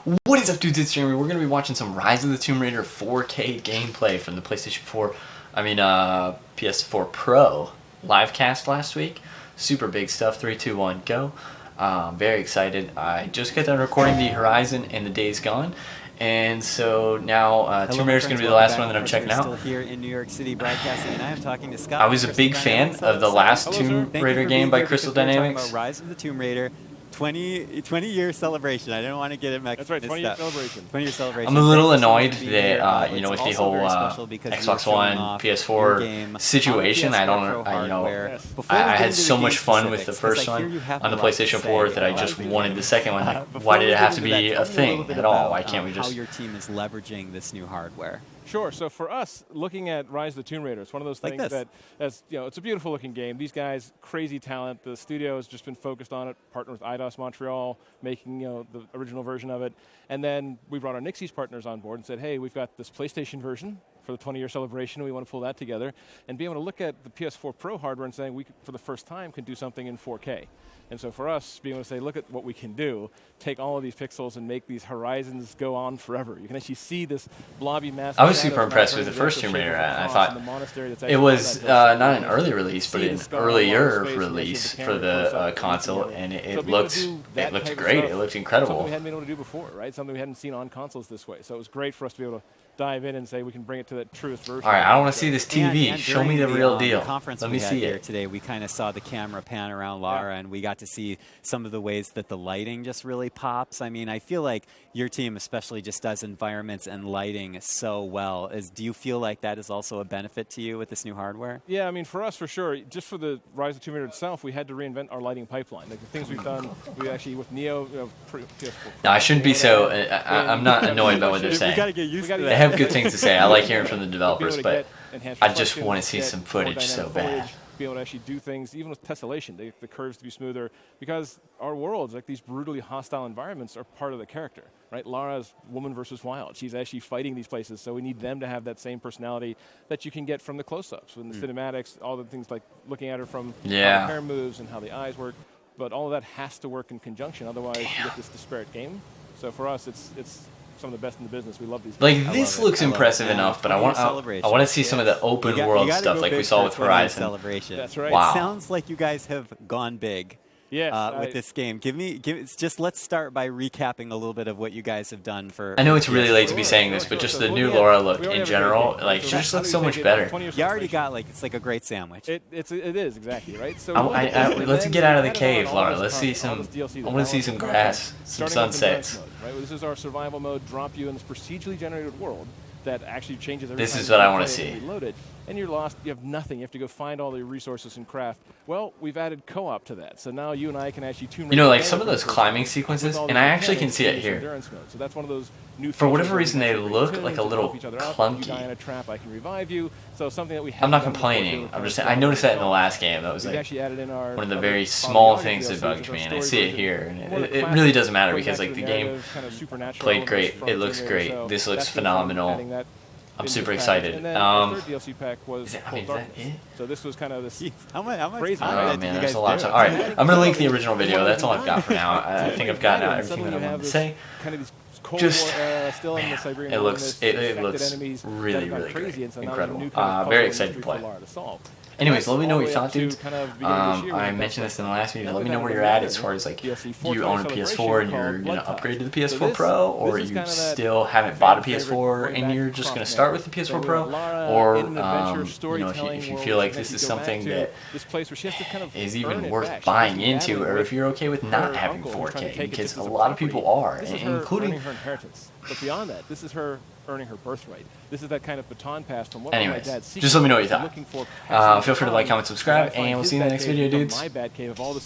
What is up, dudes? It's Jeremy. We're going to be watching some Rise of the Tomb Raider 4K gameplay from the PlayStation 4, PS4 Pro live cast last week. Super big stuff. 3, 2, 1, go. Very excited. I just got done recording the Horizon and the Days Gone. And so now Tomb Raider is going to be the last one that I'm checking out. Still here in New York City broadcasting, and I am talking to Scott. I was a big fan of the last Tomb Raider game by Crystal Dynamics. About Rise of the Tomb Raider. 20-year celebration. I didn't want to get it mixed up. That's right, 20-year celebration. 20-year celebration. I'm a little annoyed that with the whole Xbox One, PS4 situation, I had so much fun with the first one on the PlayStation 4 that I just wanted the second one. Why did it have to be a thing at all? Why can't we just? How your team is leveraging this new hardware? Sure. So for us, looking at Rise of the Tomb Raider, it's one of those things that, it's a beautiful looking game. These guys, crazy talent. The studio has just been focused on it, partnered with IDOS Montreal, making the original version of it. And then we brought our Nixies partners on board and said, hey, we've got this PlayStation version for the 20-year celebration. We want to pull that together and be able to look at the PS4 Pro hardware and saying we, for the first time, can do something in 4K. And so for us, being able to say, look at what we can do, take all of these pixels and make these horizons go on forever. You can actually see this blobby mass. I was super impressed with the first Tomb Raider. I thought it was not an early release, but an earlier release for the console, and it looked great. It looked incredible. Something we hadn't been able to do before, right? Something we hadn't seen on consoles this way. So it was great for us to be able to dive in and say we can bring it to that truest version. All right, I don't want to see this TV. Show me the real deal. Let me see it. Today, we kind of saw the camera pan around Lara, and we got to see some of the ways that the lighting just really pops. I mean, I feel like your team especially just does environments and lighting so well. Do you feel like that is also a benefit to you with this new hardware? Yeah, I mean, for us, for sure. Just for the Rise of Tomb Raider itself, we had to reinvent our lighting pipeline. Like the things we've done, we actually, with Neo, PS4. No, I shouldn't be so, I'm not annoyed about what they're saying. We got to get used to that. They have good things to say. I like hearing from the developers, but I just want to see some footage so bad. Be able to actually do things, even with tessellation, the curves to be smoother, because our worlds, like these brutally hostile environments, are part of the character, right? Lara's woman versus wild. She's actually fighting these places, so we need them to have that same personality that you can get from the close-ups, from the cinematics, all the things like looking at her from how the hair moves and how the eyes work, but all of that has to work in conjunction, otherwise you get this disparate game. So for us, it's some of the best in the business. We love these things. Like, this looks impressive enough, but I want to see some of the open world stuff like we saw with Horizon. Celebration. That's right. Wow. It sounds like you guys have gone big. Yes, with this game. Let's start by recapping a little bit of what you guys have done for. I know it's really late to be saying this, but just the new Laura look in general, like, she just looks so much better. You already got, it's like a great sandwich. It is, exactly, right? So let's get out of the cave, Laura. Let's see some, I want to see some grass, some sunsets. Right? This is our survival mode, drop you in this procedurally generated world that actually changes every time. This is what I want to see. Reloaded, and you're lost. You have nothing. You have to go find all the resources and craft. Well, we've added co-op to that, so now you and I can actually like some of those climbing sequences, and I actually can see it here. So that's one of those new. For whatever reason, they look like a little clunky. You die in a trap, I can revive you. So something that we. I'm not complaining. I'm just saying. I noticed that in the last game. That was like one of the very small things that bugged me, and I see it here. And it really doesn't matter because like the game played great. It looks great. This looks phenomenal. I'm super excited. And then the third DLC pack was is that it? So this was kind of this crazy. Oh man, there's a lot of time. All right, I'm gonna link the original video. That's all I've got for now. I think I've gotten out everything that I wanted to say. Just, it looks really, really great. Incredible. Very excited to play. Anyways, let me know what you thought, dudes. I mentioned this in the last video. Let me know where you're at as far as like, do you own a PS4 and you're gonna upgrade to the PS4 Pro, or you still haven't bought a PS4 and you're just gonna start with the PS4 Pro, or if you feel like this is something that is even worth buying into, or if you're okay with not having 4K, because a lot of people are, including. But beyond that, this is her earning her birthright. This is that kind of baton pass from what my dad sees. Just let me know what you thought. Feel free to like, comment, subscribe, and we'll see you in the next video, dudes.